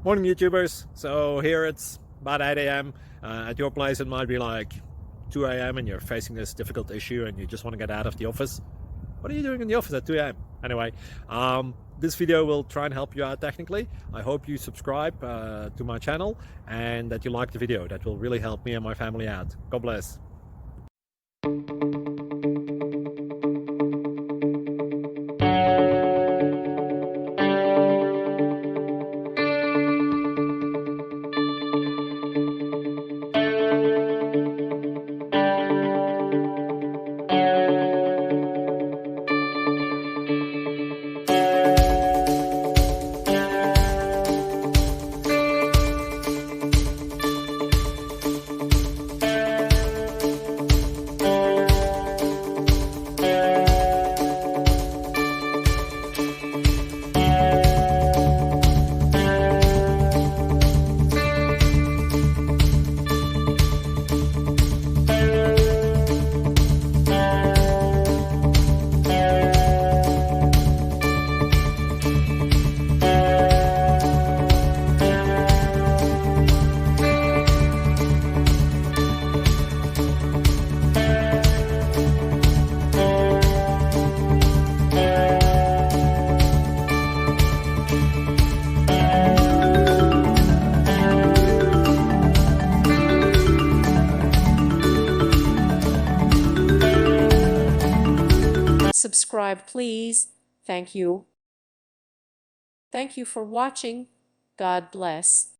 Morning YouTubers. So here it's about 8 a.m. At your place it might be like 2 a.m. and you're facing this difficult issue and you just want to get out of the office. What are you doing in the office at 2 a.m.? Anyway, this video will try and help you out technically. I hope you subscribe to my channel and that you like the video. That will really help me and my family out. God bless. Subscribe, please. Thank you. Thank you for watching. God bless.